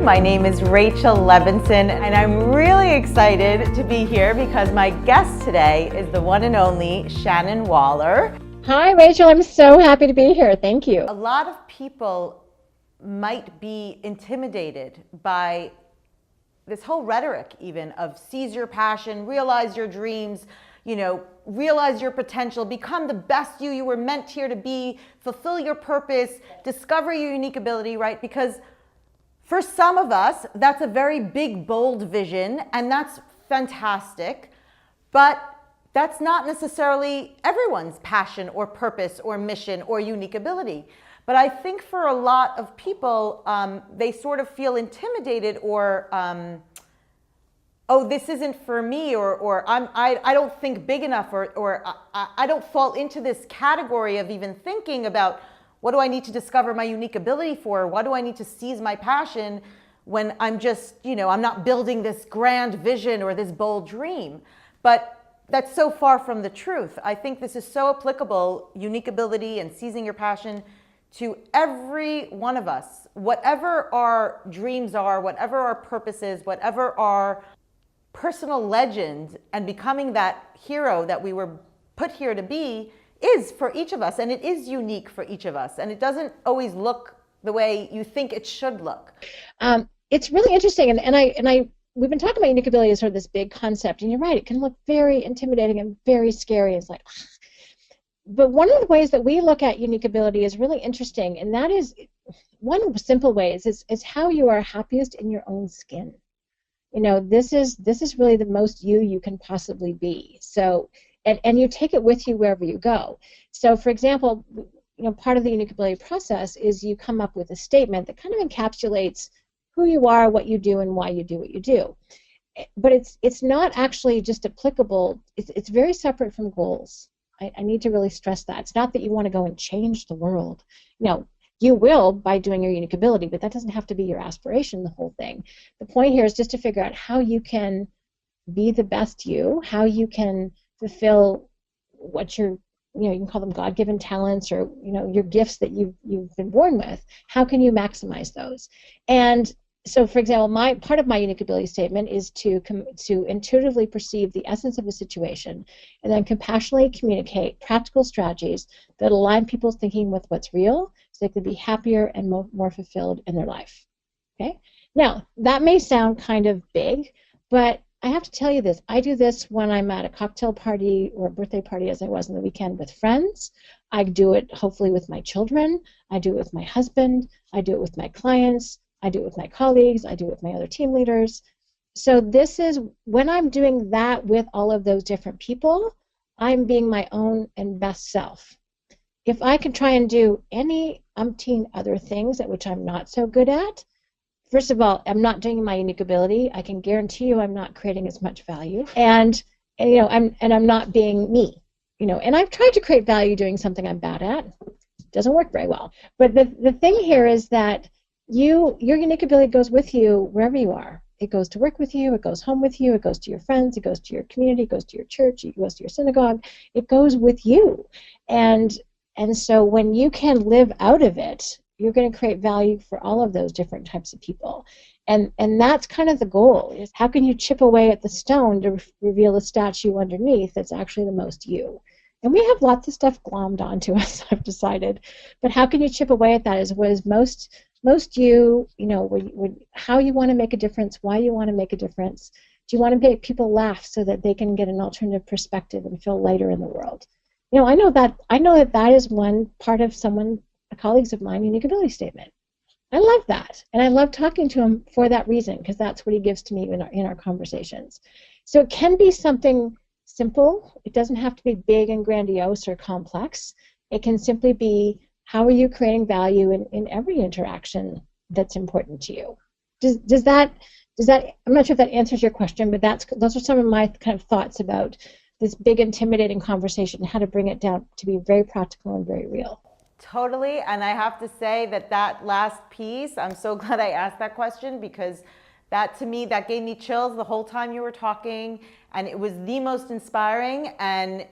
My name is Rachel Levinson, and I'm really excited to be here because my guest today is the one and only Shannon Waller. Hi, Rachel. I'm so happy to be here. Thank you. A lot of people might be intimidated by this whole rhetoric even of seize your passion, realize your dreams, realize your potential, become the best you were meant here to be, fulfill your purpose, discover your unique ability, right? Because for some of us, that's a very big, bold vision, and that's fantastic, but that's not necessarily everyone's passion or purpose or mission or unique ability. But I think for a lot of people, they sort of feel intimidated or, oh, this isn't for me, or I don't think big enough, or I don't fall into this category of even thinking about what do I need to discover my unique ability for? What do I need to seize my passion when I'm just, I'm not building this grand vision or this bold dream. But that's so far from the truth. I think this is so applicable, unique ability and seizing your passion, to every one of us. Whatever our dreams are, whatever our purpose is, whatever our personal legend and becoming that hero that we were put here to be is for each of us, and it is unique for each of us, and it doesn't always look the way you think it should look. It's really interesting, and we've been talking about unique ability as sort of this big concept, and you're right, it can look very intimidating and very scary. It's like, but one of the ways that we look at unique ability is really interesting, and that is one simple way is how you are happiest in your own skin. This is really the most you can possibly be. So. And you take it with you wherever you go. So, for example, part of the unique ability process is you come up with a statement that kind of encapsulates who you are, what you do, and why you do what you do. But it's not actually just applicable. It's very separate from goals. I need to really stress that. It's not that you want to go and change the world. You will by doing your unique ability, but that doesn't have to be your aspiration, the whole thing. The point here is just to figure out how you can be the best you, how you can fulfill what you can call them God-given talents, or your gifts that you've been born with. How can you maximize those? And so, for example, part of my unique ability statement is to intuitively perceive the essence of a situation and then compassionately communicate practical strategies that align people's thinking with what's real, so they can be happier and more fulfilled in their life. Okay? Now, that may sound kind of big, but I have to tell you this. I do this when I'm at a cocktail party or a birthday party, as I was on the weekend, with friends. I do it hopefully with my children. I do it with my husband. I do it with my clients. I do it with my colleagues. I do it with my other team leaders. So this is when I'm doing that with all of those different people, I'm being my own and best self. If I can try and do any umpteen other things at which I'm not so good at, first of all, I'm not doing my unique ability. I can guarantee you I'm not creating as much value, and I'm not being me, And I've tried to create value doing something I'm bad at. It doesn't work very well. But the thing here is that your unique ability goes with you wherever you are. It goes to work with you. It goes home with you. It goes to your friends. It goes to your community. It goes to your church. It goes to your synagogue. It goes with you, and so when you can live out of it, you're going to create value for all of those different types of people. And that's kind of the goal, is how can you chip away at the stone to reveal a statue underneath that's actually the most you. And we have lots of stuff glommed onto us, I've decided. But how can you chip away at that is what is most you, how you want to make a difference, why you want to make a difference. Do you want to make people laugh so that they can get an alternative perspective and feel lighter in the world? I know that is one part of colleagues of mine, unique ability statement. I love that, and I love talking to him for that reason, because that's what he gives to me in our conversations. So it can be something simple. It doesn't have to be big and grandiose or complex. It can simply be, how are you creating value in every interaction that's important to you? Does that? I'm not sure if that answers your question, but those are some of my kind of thoughts about this big, intimidating conversation, how to bring it down to be very practical and very real. Totally, and I have to say that last piece, I'm so glad I asked that question, because that, to me, that gave me chills the whole time you were talking, and it was the most inspiring, and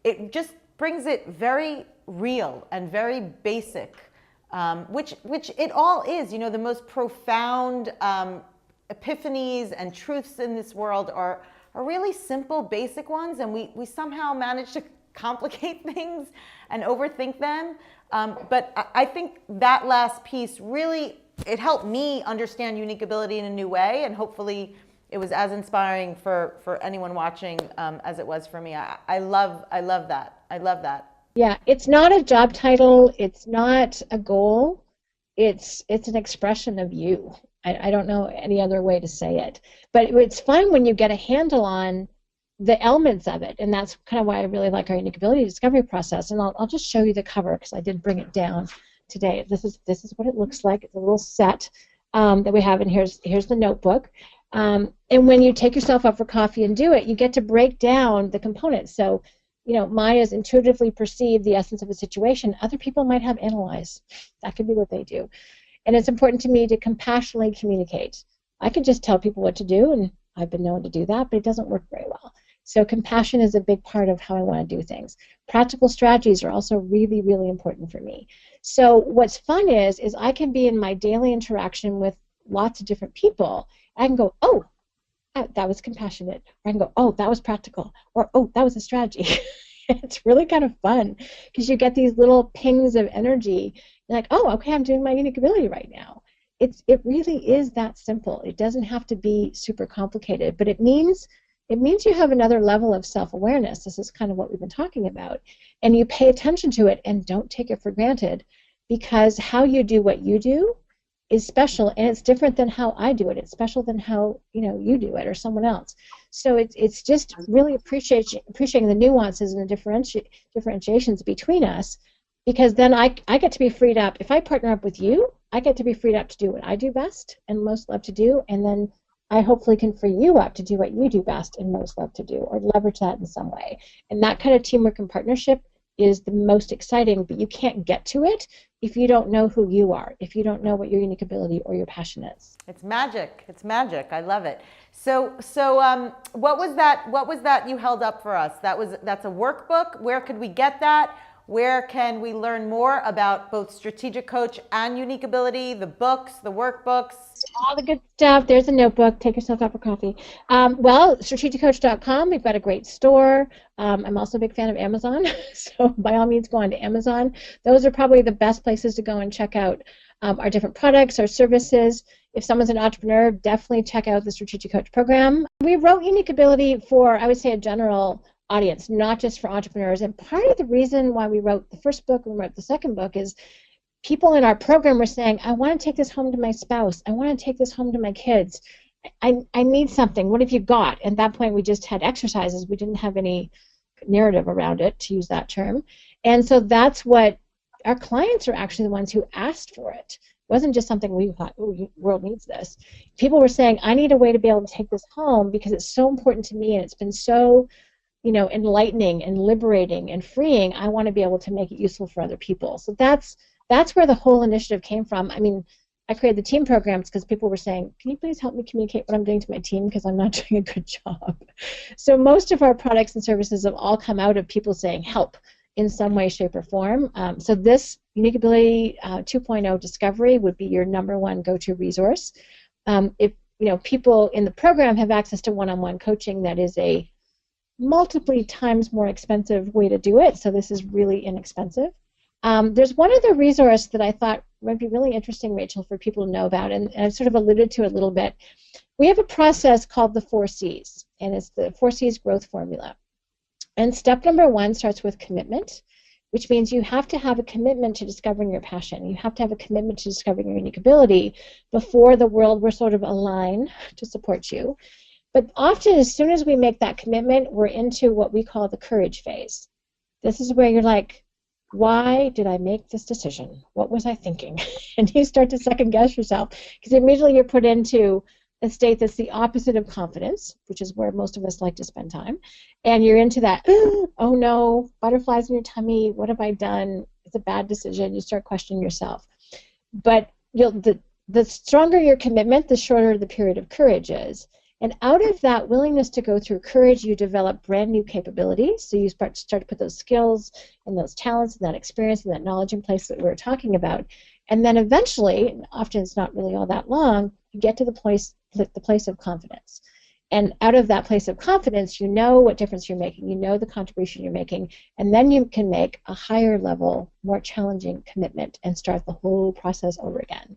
it just brings it very real and very basic which it all is. You know, the most profound epiphanies and truths in this world are really simple, basic ones, and we somehow manage to complicate things and overthink them. But I think that last piece really, it helped me understand unique ability in a new way, and hopefully it was as inspiring for anyone watching as it was for me. I love that. I love that. Yeah, it's not a job title. It's not a goal. It's an expression of you. I don't know any other way to say it. But it's fun when you get a handle on the elements of it, and that's kind of why I really like our unique ability discovery process. And I'll just show you the cover because I did bring it down today. This is what it looks like. It's a little set that we have, and here's the notebook. And when you take yourself out for coffee and do it, you get to break down the components. So, you know, Maya's intuitively perceive the essence of a situation. Other people might have analyze. That could be what they do. And it's important to me to compassionately communicate. I can just tell people what to do, and I've been known to do that, but it doesn't work very well. So compassion is a big part of how I want to do things. Practical strategies are also really, really important for me. So what's fun is I can be in my daily interaction with lots of different people. I can go, oh, that was compassionate. Or I can go, oh, that was practical. Or, oh, that was a strategy. It's really kind of fun because you get these little pings of energy. You're like, oh, okay, I'm doing my unique ability right now. It really is that simple. It doesn't have to be super complicated, but it means you have another level of self-awareness. This is kind of what we've been talking about. And you pay attention to it and don't take it for granted, because how you do what you do is special, and it's different than how I do it. It's special than how, you know, you do it or someone else. So it's just really appreciating the nuances and the differentiations between us, because then I get to be freed up. If I partner up with you, I get to be freed up to do what I do best and most love to do, and then I hopefully can free you up to do what you do best and most love to do, or leverage that in some way. And that kind of teamwork and partnership is the most exciting, but you can't get to it if you don't know who you are, if you don't know what your unique ability or your passion is. It's magic. It's magic. I love it. So what was that you held up for us? That's a workbook. Where could we get that? Where can we learn more about both Strategic Coach and Unique Ability, the books, the workbooks? All the good stuff. There's a notebook. Take yourself out for coffee. Well, strategiccoach.com. We've got a great store. I'm also a big fan of Amazon, so by all means go on to Amazon. Those are probably the best places to go and check out our different products, our services. If someone's an entrepreneur, definitely check out the Strategic Coach program. We wrote Unique Ability for, I would say, a general audience, not just for entrepreneurs. And part of the reason why we wrote the first book and we wrote the second book is people in our program were saying, I want to take this home to my spouse. I want to take this home to my kids. I need something. What have you got? At that point, we just had exercises. We didn't have any narrative around it, to use that term. And so that's what our clients are actually the ones who asked for it. It wasn't just something we thought, oh, the world needs this. People were saying, I need a way to be able to take this home because it's so important to me and it's been so, you know, enlightening and liberating and freeing. I want to be able to make it useful for other people. So that's where the whole initiative came from. I mean, I created the team programs because people were saying, can you please help me communicate what I'm doing to my team because I'm not doing a good job. So most of our products and services have all come out of people saying help in some way, shape, or form. So this Unique Ability 2.0 Discovery would be your #1 go-to resource. If you know, people in the program have access to one-on-one coaching that is a multiple times more expensive way to do it, so this is really inexpensive. There's one other resource that I thought might be really interesting, Rachel, for people to know about, and I've sort of alluded to it a little bit. We have a process called the 4 C's, and it's the 4 C's growth formula. And step #1 starts with commitment, which means you have to have a commitment to discovering your passion. You have to have a commitment to discovering your unique ability before the world will sort of align to support you. But often, as soon as we make that commitment, we're into what we call the courage phase. This is where you're like, why did I make this decision? What was I thinking? And you start to second guess yourself because immediately you're put into a state that's the opposite of confidence, which is where most of us like to spend time. And you're into that, oh no, butterflies in your tummy, what have I done? It's a bad decision. You start questioning yourself. But the stronger your commitment, the shorter the period of courage is. And out of that willingness to go through courage, you develop brand new capabilities. So you start to put those skills and those talents and that experience and that knowledge in place that we were talking about. And then eventually, and often it's not really all that long, you get to the place of confidence. And out of that place of confidence, you know what difference you're making, you know the contribution you're making, and then you can make a higher level, more challenging commitment and start the whole process over again.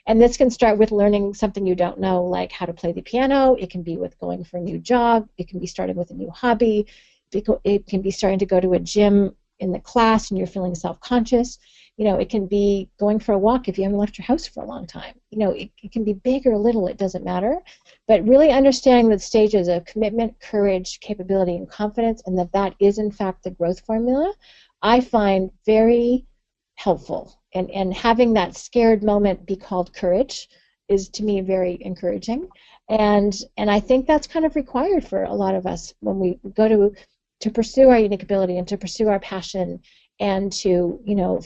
And this can start with learning something you don't know, like how to play the piano. It can be with going for a new job. It can be starting with a new hobby. It can be starting to go to a gym in the class and you're feeling self-conscious. It can be going for a walk if you haven't left your house for a long time. It can be big or little, it doesn't matter. But really understanding the stages of commitment, courage, capability, and confidence, and that is, in fact, the growth formula, I find very helpful. And having that scared moment be called courage is, to me, very encouraging. And I think that's kind of required for a lot of us when we go to pursue our unique ability and to pursue our passion and to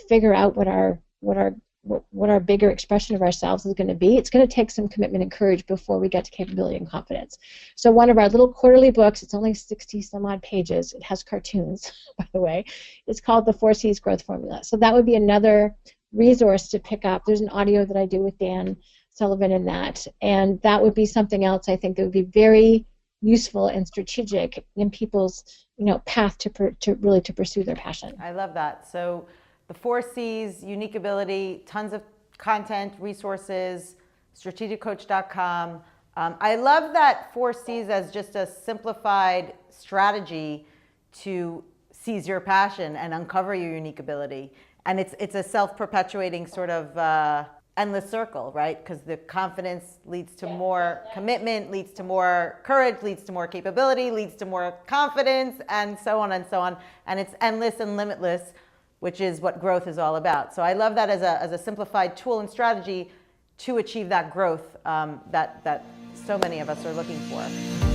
figure out what our bigger expression of ourselves is going to be. It's going to take some commitment and courage before we get to capability and confidence. So one of our little quarterly books, it's only 60 some odd pages, it has cartoons, by the way, it's called the 4 C's Growth Formula. So that would be another resource to pick up. There's an audio that I do with Dan Sullivan in that, and that would be something else I think that would be very useful and strategic in people's path to really pursue their passion. I love that. So the 4 C's, unique ability, tons of content, resources, strategiccoach.com. I love that 4 C's as just a simplified strategy to seize your passion and uncover your unique ability. And it's a self-perpetuating sort of endless circle, right? Because the confidence leads to more commitment, leads to more courage, leads to more capability, leads to more confidence, and so on and so on. And it's endless and limitless, which is what growth is all about. So I love that as a simplified tool and strategy to achieve that growth that so many of us are looking for.